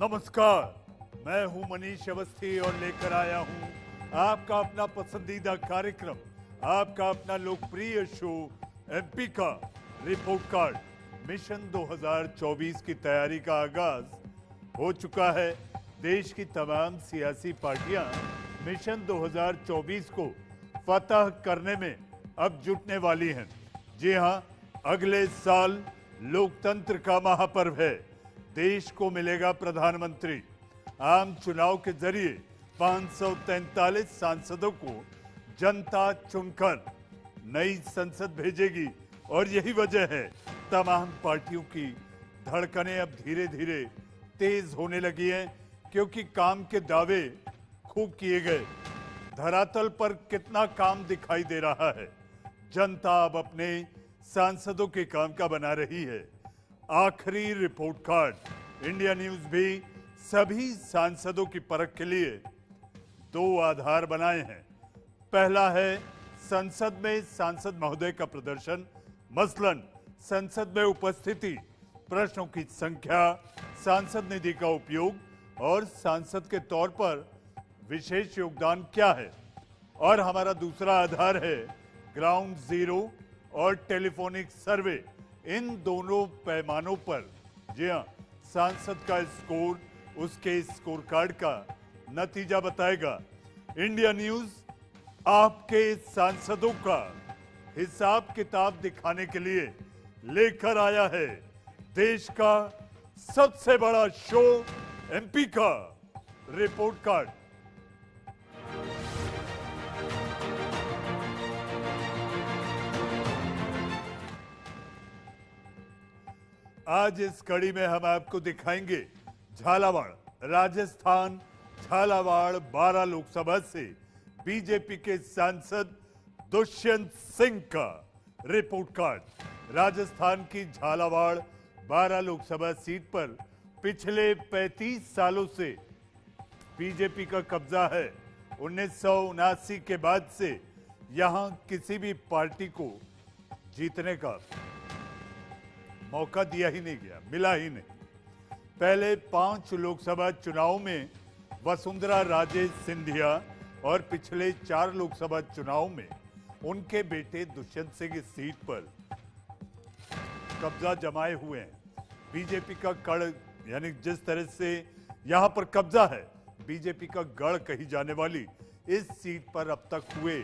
नमस्कार, मैं हूं मनीष अवस्थी और लेकर आया हूं आपका अपना पसंदीदा कार्यक्रम, आपका अपना लोकप्रिय शो एमपी का रिपोर्ट कार्ड। मिशन 2024 की तैयारी का आगाज हो चुका है। देश की तमाम सियासी पार्टियां मिशन 2024 को फतह करने में अब जुटने वाली हैं। जी हां, अगले साल लोकतंत्र का महापर्व है। देश को मिलेगा प्रधानमंत्री। आम चुनाव के जरिए 543 सांसदों को जनता चुनकर नई संसद भेजेगी और यही वजह है तमाम पार्टियों की धड़कनें अब धीरे धीरे तेज होने लगी हैं, क्योंकि काम के दावे खूब किए गए। धरातल पर कितना काम दिखाई दे रहा है। जनता अब अपने सांसदों के काम का बना रही है। आखिरी रिपोर्ट कार्ड इंडिया न्यूज भी सभी सांसदों की परख के लिए दो आधार बनाए हैं। पहला है संसद में सांसद महोदय का प्रदर्शन, मसलन संसद में उपस्थिति, प्रश्नों की संख्या, सांसद निधि का उपयोग और सांसद के तौर पर विशेष योगदान क्या है। और हमारा दूसरा आधार है ग्राउंड जीरो और टेलीफोनिक सर्वे। इन दोनों पैमानों पर, जी हां, सांसद का स्कोर उसके स्कोर कार्ड का नतीजा बताएगा। इंडिया न्यूज आपके सांसदों का हिसाब किताब दिखाने के लिए लेकर आया है देश का सबसे बड़ा शो एमपी का रिपोर्ट कार्ड। आज इस कड़ी में हम आपको दिखाएंगे झालावाड़ राजस्थान, झालावाड़ 12 लोकसभा से बीजेपी के सांसद दुष्यंत सिंह का रिपोर्ट कार्ड। राजस्थान की झालावाड़ 12 लोकसभा सीट पर पिछले 35 सालों से बीजेपी का कब्जा है। 1979 के बाद से यहां किसी भी पार्टी को जीतने का मौका दिया ही नहीं गया, मिला ही नहीं। पहले 5 लोकसभा चुनाव में वसुंधरा राजे सिंधिया और पिछले 4 लोकसभा चुनाव में उनके बेटे दुष्यंत सिंह इस सीट पर कब्जा जमाए हुए हैं। बीजेपी का गढ़, यानी जिस तरह से यहां पर कब्जा है, बीजेपी का गढ़ कही जाने वाली इस सीट पर अब तक हुए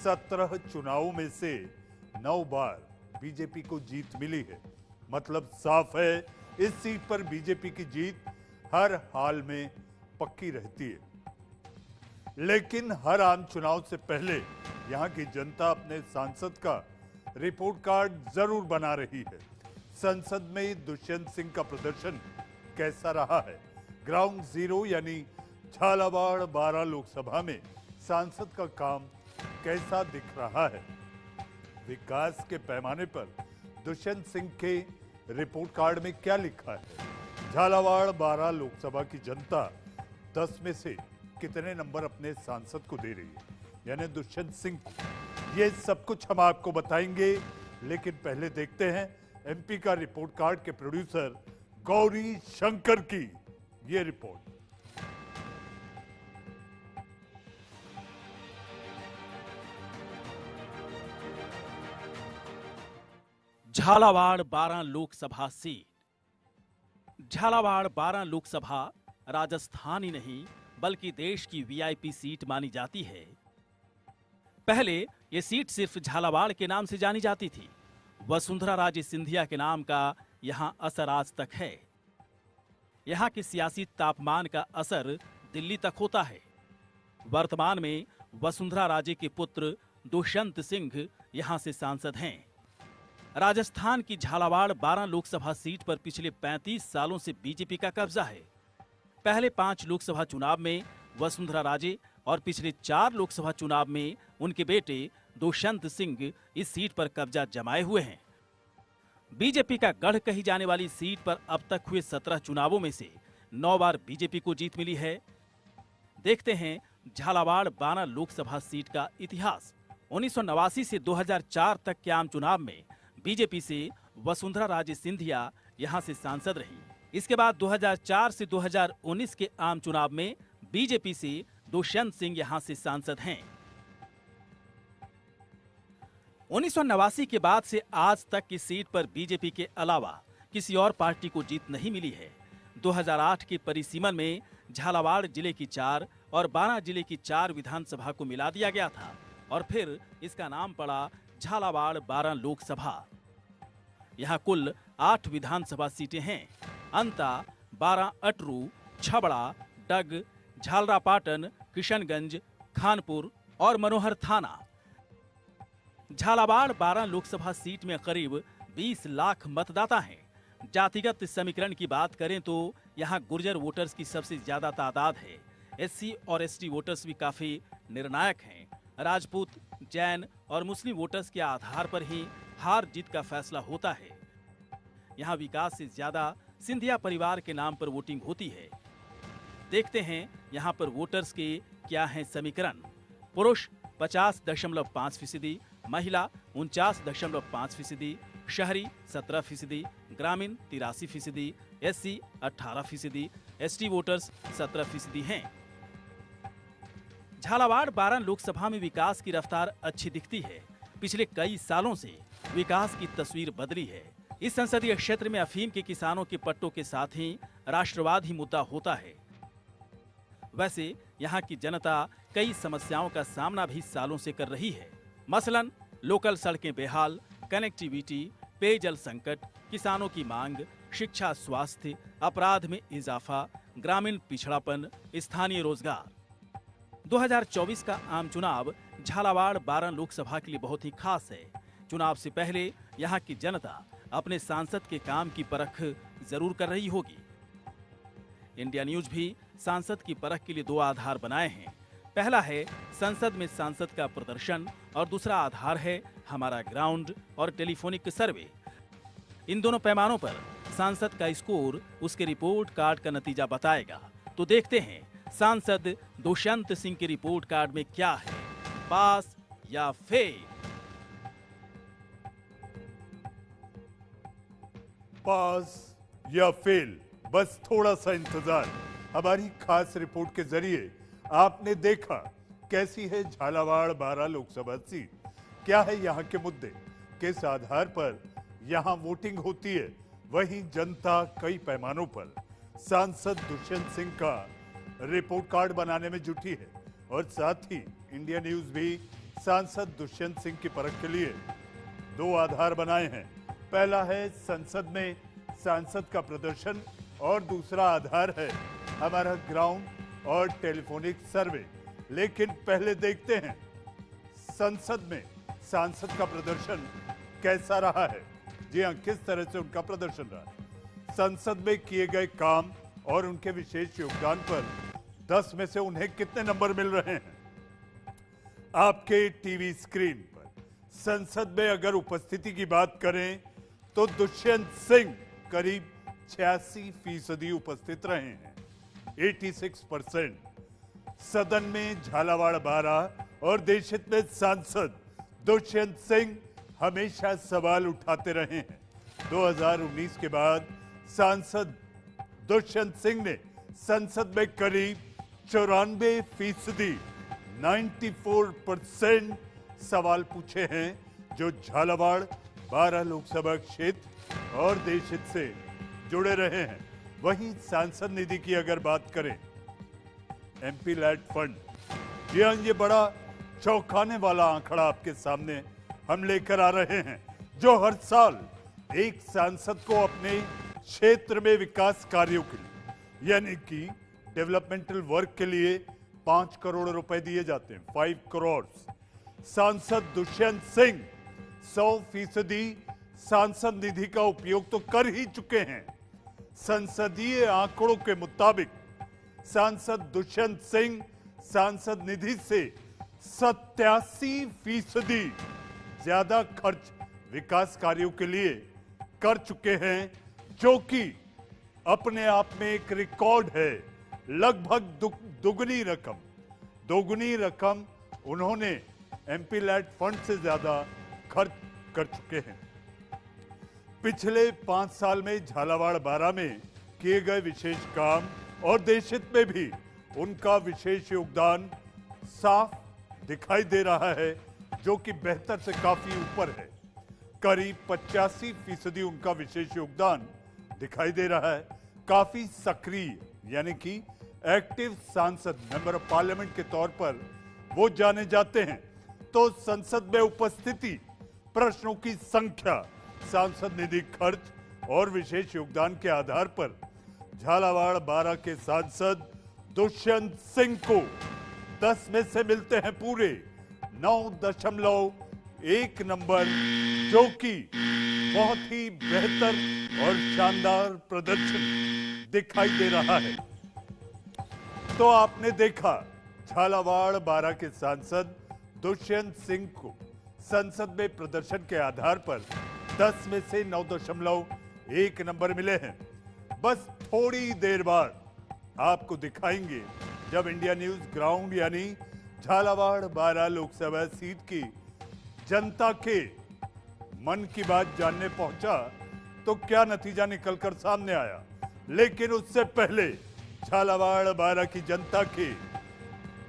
17 चुनावों में से 9 बार बीजेपी को जीत मिली है। मतलब साफ है, इस सीट पर बीजेपी की जीत हर हाल में पक्की रहती है। लेकिन हर आम चुनाव से पहले यहां की जनता अपने सांसद का रिपोर्ट कार्ड जरूर बना रही है। संसद में दुष्यंत सिंह का प्रदर्शन कैसा रहा है? ग्राउंड जीरो यानी झालावाड़ 12 लोकसभा में सांसद का काम कैसा दिख रहा है? विकास के पैमाने पर दुष्यंत सिंह के रिपोर्ट कार्ड में क्या लिखा है? झालावाड़ 12 लोकसभा की जनता 10 में से कितने नंबर अपने सांसद को दे रही है, यानी दुष्यंत सिंह को? ये सब कुछ हम आपको बताएंगे, लेकिन पहले देखते हैं एमपी का रिपोर्ट कार्ड के प्रोड्यूसर गौरी शंकर की ये रिपोर्ट। झालावाड़ 12 लोकसभा सीट। झालावाड़ 12 लोकसभा राजस्थान ही नहीं बल्कि देश की वीआईपी सीट मानी जाती है। पहले ये सीट सिर्फ झालावाड़ के नाम से जानी जाती थी। वसुंधरा राजे सिंधिया के नाम का यहां असर आज तक है। यहां के सियासी तापमान का असर दिल्ली तक होता है। वर्तमान में वसुंधरा राजे के पुत्र दुष्यंत सिंह यहां से सांसद हैं। राजस्थान की झालावाड़ 12 लोकसभा सीट पर पिछले 35 सालों से बीजेपी का कब्जा है। पहले 5 लोकसभा चुनाव में वसुंधरा राजे और पिछले 4 लोकसभा चुनाव में उनके बेटे दुष्यंत सिंह इस सीट पर कब्जा जमाए हुए हैं। बीजेपी का गढ़ कही जाने वाली सीट पर अब तक हुए 17 चुनावों में से 9 बार बीजेपी को जीत मिली है। देखते हैं झालावाड़ 12 लोकसभा सीट का इतिहास। 1989 से 2004 तक के आम चुनाव में बीजेपी से वसुंधरा राजे सिंधिया यहां से सांसद रही। इसके बाद 2004 से 2019 के आम चुनाव में बीजेपी से दुष्यंत सिंह यहां से सांसद हैं। 1989 के बाद से आज तक की सीट पर बीजेपी के अलावा किसी और पार्टी को जीत नहीं मिली है। 2008 के परिसीमन में झालावाड़ जिले की 4 और बारां जिले की 4 विधानसभा को मिला दिया गया था और फिर इसका नाम पड़ा झालावाड़ बारां लोकसभा। यहाँ कुल 8 विधानसभा सीटें हैं। अंता, बारां अटरू, छबड़ा, डग, झालरापाटन, किशनगंज, खानपुर और मनोहर थाना। झालावाड़ बारां लोकसभा सीट में करीब 20 लाख मतदाता हैं। जातिगत समीकरण की बात करें तो यहाँ गुर्जर वोटर्स की सबसे ज्यादा तादाद है। एससी और एसटी वोटर्स भी काफी निर्णायक हैं। राजपूत, जैन और मुस्लिम वोटर्स के आधार पर ही हार जीत का फैसला होता है। यहाँ विकास से ज्यादा सिंधिया परिवार के नाम पर वोटिंग होती है। देखते हैं यहाँ पर वोटर्स के क्या हैं समीकरण। पुरुष 50.5%, महिला 49.5%, शहरी 17%, ग्रामीण 83%, एससी 18%, एसटी वोटर्स 17% हैं। झालावाड़ बारां लोकसभा में विकास की रफ्तार अच्छी दिखती है। पिछले कई सालों से विकास की तस्वीर बदली है। इस संसदीय क्षेत्र में अफीम के किसानों के पट्टों के साथ ही राष्ट्रवाद ही मुद्दा होता है। वैसे यहाँ की जनता कई समस्याओं का सामना भी सालों से कर रही है। मसलन लोकल सड़कें बेहाल, कनेक्टिविटी, पेयजल संकट, किसानों की मांग, शिक्षा, स्वास्थ्य, अपराध में इजाफा, ग्रामीण पिछड़ापन, स्थानीय रोजगार। 2024 का आम चुनाव झालावाड़ बारां लोकसभा के लिए बहुत ही खास है। चुनाव से पहले यहाँ की जनता अपने सांसद के काम की परख जरूर कर रही होगी। इंडिया न्यूज भी सांसद की परख के लिए 2 आधार बनाए हैं। पहला है संसद में सांसद का प्रदर्शन और दूसरा आधार है हमारा ग्राउंड और टेलीफोनिक सर्वे। इन दोनों पैमानों पर सांसद का स्कोर उसके रिपोर्ट कार्ड का नतीजा बताएगा। तो देखते हैं सांसद दुष्यंत सिंह के रिपोर्ट कार्ड में क्या है, पास या फेल। पास या फेल, बस थोड़ा सा इंतजार। हमारी खास रिपोर्ट के जरिए आपने देखा कैसी है झालावाड़ बारां लोकसभा सीट, क्या है यहाँ के मुद्दे, किस आधार पर यहाँ वोटिंग होती है। वहीं जनता कई पैमानों पर सांसद दुष्यंत सिंह का रिपोर्ट कार्ड बनाने में जुटी है और साथ ही इंडिया न्यूज भी सांसद दुष्यंत सिंह की परख के लिए 2 आधार बनाए हैं। पहला है संसद में सांसद का प्रदर्शन और दूसरा आधार है हमारा ग्राउंड और टेलीफोनिक सर्वे। लेकिन पहले देखते हैं संसद में सांसद का प्रदर्शन कैसा रहा है। जी हां, किस तरह से उनका प्रदर्शन रहा। संसद में किए गए काम और उनके विशेष योगदान पर 10 में से उन्हें कितने नंबर मिल रहे हैं आपके टीवी स्क्रीन पर। संसद में अगर उपस्थिति की बात करें तो दुष्यंत सिंह करीब 86% उपस्थित रहे हैं, 86%। सदन में झालावाड़ बारां और देशहित में सांसद दुष्यंत सिंह हमेशा सवाल उठाते रहे हैं। 2019 के बाद सांसद दुष्यंत सिंह ने संसद में करीब 94%, 94% सवाल पूछे हैं जो झालावाड़ बारां लोकसभा क्षेत्र और देशहित से जुड़े रहे हैं। वहीं सांसद निधि की अगर बात करें, एमपी लैड फंड, ये बड़ा चौंकाने वाला आंकड़ा आपके सामने हम लेकर आ रहे हैं, जो हर साल एक सांसद को अपने क्षेत्र में विकास कार्यों के लिए यानी कि डेवलपमेंटल वर्क के लिए 5 करोड़ रुपए दिए जाते हैं, 5 करोड़। सांसद दुष्यंत सिंह 100% सांसद निधि का उपयोग तो कर ही चुके हैं। संसदीय आंकड़ों के मुताबिक सांसद दुष्यंत सिंह सांसद निधि से 87% ज्यादा खर्च विकास कार्यों के लिए कर चुके हैं, जो कि अपने आप में एक रिकॉर्ड है। लगभग दोगुनी रकम उन्होंने एमपी लैड फंड से ज्यादा खर्च कर चुके हैं। पिछले 5 साल में झालावाड़ बारां में किए गए विशेष काम और देश हित में भी उनका विशेष योगदान साफ दिखाई दे रहा है, जो कि बेहतर से काफी ऊपर है। करीब 85% उनका विशेष योगदान दिखाई दे रहा है। काफी सक्रिय यानी कि एक्टिव सांसद, मेंबर ऑफ पार्लियामेंट के तौर पर वो जाने जाते हैं। तो संसद में उपस्थिति, प्रश्नों की संख्या, सांसद निधि खर्च और विशेष योगदान के आधार पर झालावाड़ 12 के सांसद दुष्यंत सिंह को 10 में से मिलते हैं पूरे 9.1 नंबर, जो कि बहुत ही बेहतर और शानदार प्रदर्शन दिखाई दे रहा है। तो आपने देखा झालावाड़ 12 के सांसद दुष्यंत सिंह को संसद में प्रदर्शन के आधार पर 10 में से 9.1 नंबर मिले हैं। बस थोड़ी देर बाद आपको दिखाएंगे जब इंडिया न्यूज ग्राउंड यानी झालावाड़ 12 लोकसभा सीट की जनता के मन की बात जानने पहुंचा तो क्या नतीजा निकलकर सामने आया। लेकिन उससे पहले झालावाड़ 12 की जनता के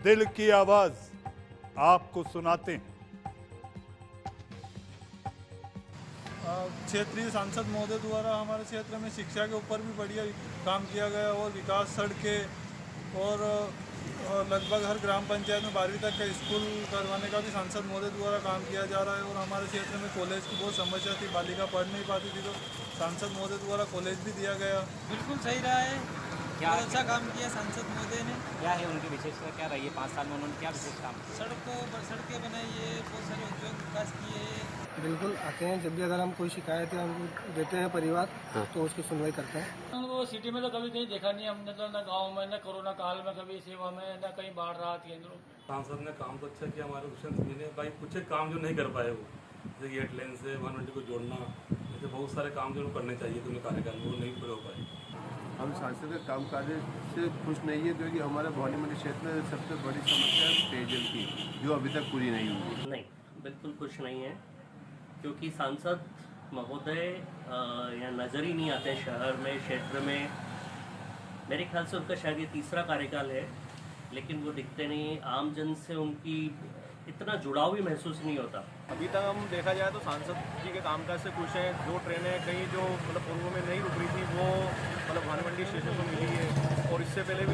दिल की आवाज आपको सुनाते हैं। क्षेत्रीय सांसद महोदय द्वारा हमारे क्षेत्र में शिक्षा के ऊपर भी बढ़िया काम किया गया और विकास, सड़कें और लगभग हर ग्राम पंचायत में 12वीं तक का स्कूल करवाने का भी सांसद महोदय द्वारा काम किया जा रहा है। और हमारे क्षेत्र में कॉलेज की बहुत समस्या थी, बालिका पढ़ नहीं पाती थी, तो सांसद महोदय द्वारा कॉलेज भी दिया गया। बिल्कुल सही रहा है, क्या अच्छा काम किया सांसद महोदय ने। क्या है उनकी विशेषता, क्या रही है 5 साल में उन्होंने क्या विशेष काम? सड़कें बनाई है, बहुत सारे उद्योग विकास किए हैं। बिल्कुल आते हैं, जब भी अगर हम कोई शिकायत है हमको देते हैं परिवार, तो उसकी सुनवाई करते हैं। उनको सिटी में तो कभी कहीं देखा नहीं हमने, तो ना गांव में, ना कोरोना काल में कभी सेवा में, ना कहीं बाढ़ राहत केंद्रों। सांसद ने काम तो अच्छा किया हमारे दुष्यंत सिंह ने। भाई कुछ काम जो नहीं कर पाए वो, जैसे गेट लेन से वन को जोड़ना, ऐसे बहुत सारे काम जो करने चाहिए थे उन्हें कार्यकाल में, वो नहीं पूरे हो पाए। हम सांसद के काम कार्य से खुश नहीं है, क्योंकि हमारे भवानी मंडी क्षेत्र में सबसे बड़ी समस्या है पेयजल की, जो अभी तक पूरी नहीं हुई। नहीं, बिल्कुल खुश नहीं है, क्योंकि सांसद महोदय यहाँ नज़र ही नहीं आते शहर में, क्षेत्र में। मेरे ख्याल से उनका शायद ये तीसरा कार्यकाल है, लेकिन वो दिखते नहीं। आम जन से उनकी इतना जुड़ाव भी महसूस नहीं होता। अभी तक हम देखा जाए तो सांसद जी के कामकाज से खुश हैं। जो ट्रेनें कहीं जो मतलब पूर्व में नहीं रुक रही थी, वो मतलब भवानी मंडी स्टेशन को मिली है। और इससे पहले भी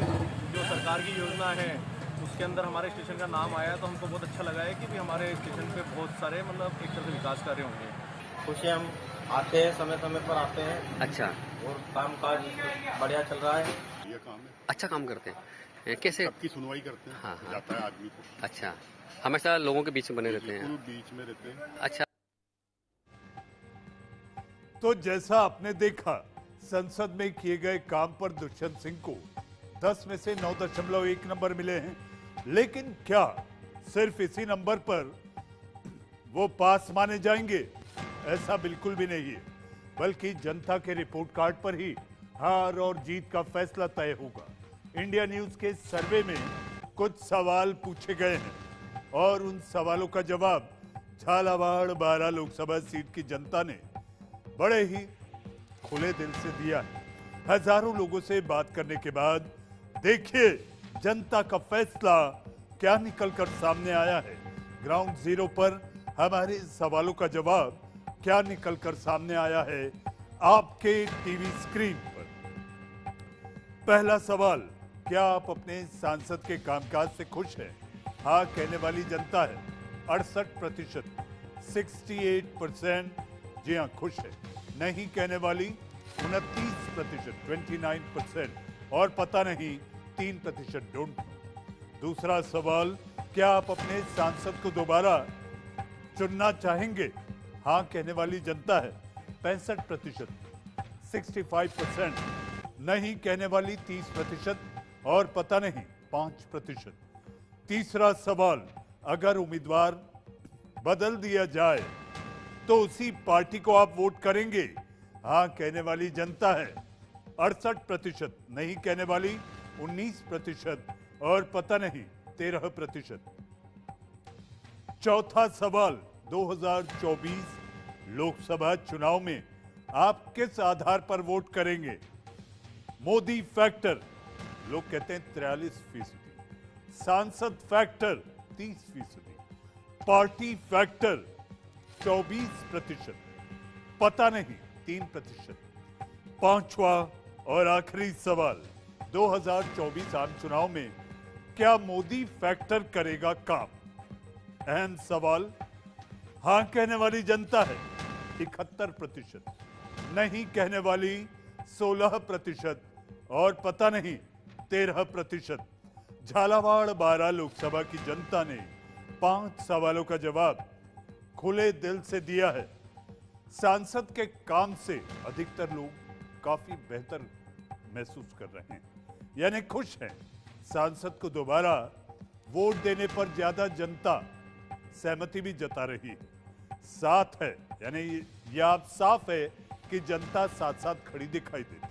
जो सरकार की योजना है उसके अंदर हमारे स्टेशन का नाम आया, तो हमको बहुत अच्छा लगा है कि भी हमारे स्टेशन पे बहुत सारे मतलब एक तरह से विकास कार्य होंगे। खुश हैं, हम आते हैं, समय समय पर आते हैं। अच्छा, और काम काज बढ़िया चल रहा है। ये काम है, अच्छा काम करते हैं। कैसे? सबकी सुनवाई करते हैं। हाँ, हाँ। जाता है आदमी को। अच्छा, हमेशा लोगों के बीच में बने रहते हैं। बीच में रहते हैं। अच्छा, तो जैसा आपने देखा, संसद में किए गए काम पर दुष्यंत सिंह को 10 में से 9.1 नंबर मिले हैं। लेकिन क्या सिर्फ इसी नंबर पर वो पास माने जाएंगे? ऐसा बिल्कुल भी नहीं है, बल्कि जनता के रिपोर्ट कार्ड पर ही हार और जीत का फैसला तय होगा। इंडिया न्यूज के सर्वे में कुछ सवाल पूछे गए हैं और उन सवालों का जवाब झालावाड़ 12 लोकसभा सीट की जनता ने बड़े ही खुले दिल से दिया है। हजारों लोगों से बात करने के बाद देखिए जनता का फैसला क्या निकलकर सामने आया है। ग्राउंड जीरो पर हमारे सवालों का जवाब क्या निकलकर सामने आया है आपके टीवी स्क्रीन पर। पहला सवाल, क्या आप अपने सांसद के कामकाज से खुश हैं? हाँ कहने वाली जनता है 68%, 68% जी हाँ खुश है। नहीं कहने वाली 29%, 29%, और पता नहीं 3% डोंट नो। दूसरा सवाल, क्या आप अपने सांसद को दोबारा चुनना चाहेंगे? हाँ कहने वाली जनता है 65%, 65%, नहीं कहने वाली 30%, और पता नहीं 5%। तीसरा सवाल, अगर उम्मीदवार बदल दिया जाए तो उसी पार्टी को आप वोट करेंगे? हाँ कहने वाली जनता है 68%, नहीं कहने वाली 19%, और पता नहीं 13%। चौथा सवाल, 2024 लोकसभा चुनाव में आप किस आधार पर वोट करेंगे? मोदी फैक्टर लोग कहते हैं 43%, सांसद फैक्टर 30%, पार्टी फैक्टर 24%, पता नहीं 3%। पांचवा और आखिरी सवाल, 2024 आम चुनाव में क्या मोदी फैक्टर करेगा काम? अहम सवाल। हां कहने वाली जनता है 71%, नहीं कहने वाली 16% और पता नहीं 13%। झालावाड़ बारां लोकसभा की जनता ने 5 सवालों का जवाब खुले दिल से दिया है। सांसद के काम से अधिकतर लोग काफी बेहतर महसूस कर रहे हैं, यानी खुश हैं। सांसद को दोबारा वोट देने पर ज्यादा जनता सहमति भी जता रही है, साथ है, यानी यह आप साफ है कि जनता साथ साथ खड़ी दिखाई देती है।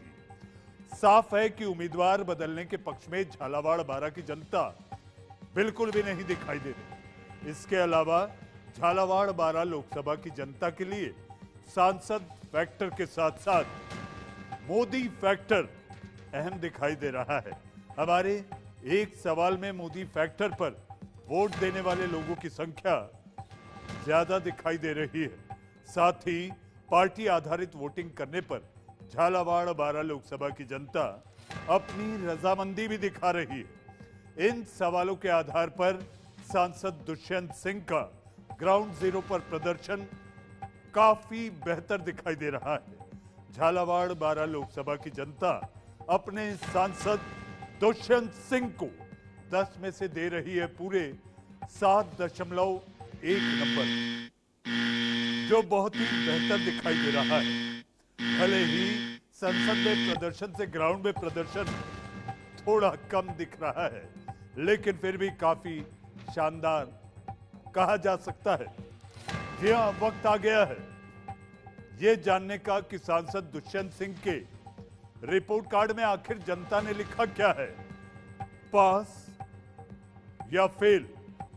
साफ है कि उम्मीदवार बदलने के पक्ष में झालावाड़ बारां की जनता बिल्कुल भी नहीं दिखाई दे रही। इसके अलावा झालावाड़ बारां लोकसभा की जनता के लिए सांसद फैक्टर के साथ साथ मोदी फैक्टर अहम दिखाई दे रहा है। हमारे एक सवाल में मोदी फैक्टर पर वोट देने वाले लोगों की संख्या ज्यादा दिखाई दे रही है। साथ ही पार्टी आधारित वोटिंग करने पर झालावाड़ बारां लोकसभा की जनता अपनी रजामंदी भी दिखा रही है। इन सवालों के आधार पर सांसद दुष्यंत सिंह का ग्राउंड जीरो पर प्रदर्शन काफी बेहतर दिखाई दे रहा है। झालावाड़ बारां लोकसभा की जनता अपने सांसद दुष्यंत सिंह को 10 में से दे रही है पूरे 7.1 नंबर, जो बहुत ही बेहतर दिखाई दे रहा है। भले ही संसद में प्रदर्शन से ग्राउंड में प्रदर्शन थोड़ा कम दिख रहा है, लेकिन फिर भी काफी शानदार कहा जा सकता है। जी हां, वक्त आ गया है ये जानने का कि सांसद दुष्यंत सिंह के रिपोर्ट कार्ड में आखिर जनता ने लिखा क्या है, पास या फेल।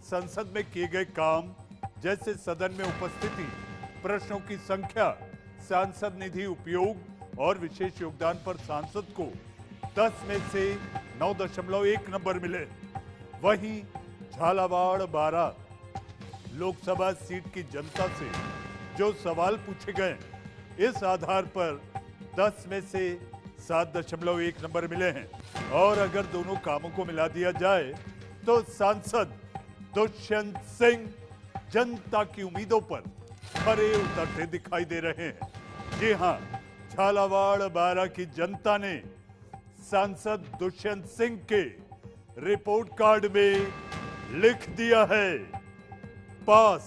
संसद में किए गए काम जैसे सदन में उपस्थिति, प्रश्नों की संख्या, सांसद निधि उपयोग और विशेष योगदान पर सांसद को 10 में से 9.1 नंबर मिले। वहीं झालावाड़ बारां लोकसभा सीट की जनता से जो सवाल पूछे गए, इस आधार पर 10 में से 7.1 नंबर मिले हैं। और अगर दोनों कामों को मिला दिया जाए तो सांसद दुष्यंत सिंह जनता की उम्मीदों पर खरे उतरते दिखाई दे रहे हैं। जी हां, झालावाड़ बारां की जनता ने सांसद दुष्यंत सिंह के रिपोर्ट कार्ड में लिख दिया है पास,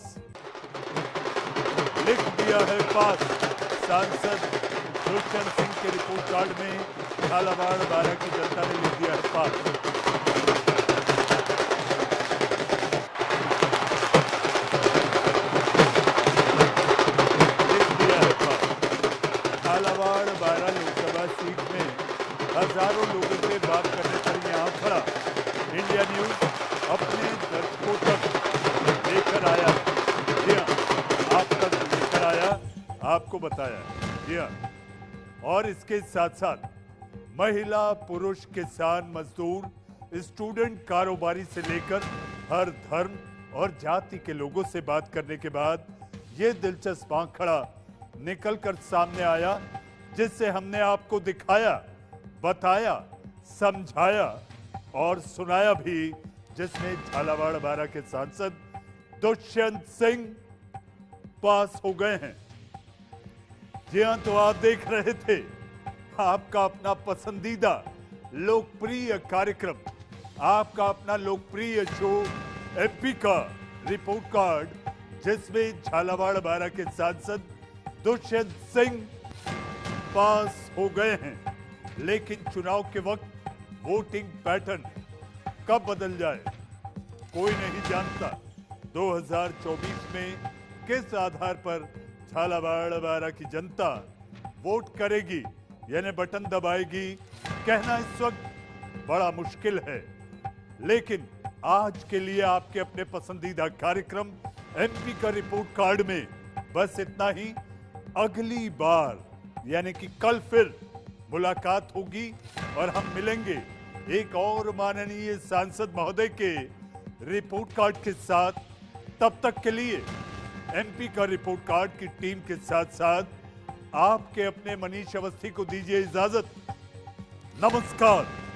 लिख दिया है पास। सांसद दुष्यंत सिंह के रिपोर्ट कार्ड में झालावाड़ बारां की जनता ने लिख दिया है पास। लिख दिया है पास। झालावाड़ बारां लोकसभा सीट में हजारों लोगों से बात करने पर यहां खड़ा इंडिया न्यूज अपने दर्शकों तक लेकर आया। जी हाँ, आप तक लेकर आया, आपको बताया। जी हाँ, और इसके साथ साथ महिला, पुरुष, किसान, मजदूर, स्टूडेंट, कारोबारी से लेकर हर धर्म और जाति के लोगों से बात करने के बाद ये दिलचस्प आंकड़ा निकलकर सामने आया, जिससे हमने आपको दिखाया, बताया, समझाया और सुनाया भी, जिसमें झालावाड़ बारां के सांसद दुष्यंत सिंह पास हो गए हैं। जी हां, तो आप देख रहे थे आपका अपना पसंदीदा लोकप्रिय कार्यक्रम, आपका अपना लोकप्रिय शो एमपी का रिपोर्ट कार्ड, जिसमें झालावाड़ बारां के सांसद दुष्यंत सिंह पास हो गए हैं। लेकिन चुनाव के वक्त वोटिंग पैटर्न कब बदल जाए कोई नहीं जानता। 2024 में किस आधार पर झालावाड़ बारां की जनता वोट करेगी, यानी बटन दबाएगी, कहना इस वक्त बड़ा मुश्किल है। लेकिन आज के लिए आपके अपने पसंदीदा कार्यक्रम एमपी का रिपोर्ट कार्ड में बस इतना ही। अगली बार यानी कि कल फिर मुलाकात होगी और हम मिलेंगे एक और माननीय सांसद महोदय के रिपोर्ट कार्ड के साथ। तब तक के लिए एमपी का रिपोर्ट कार्ड की टीम के साथ साथ आपके अपने मनीष अवस्थी को दीजिए इजाजत। नमस्कार।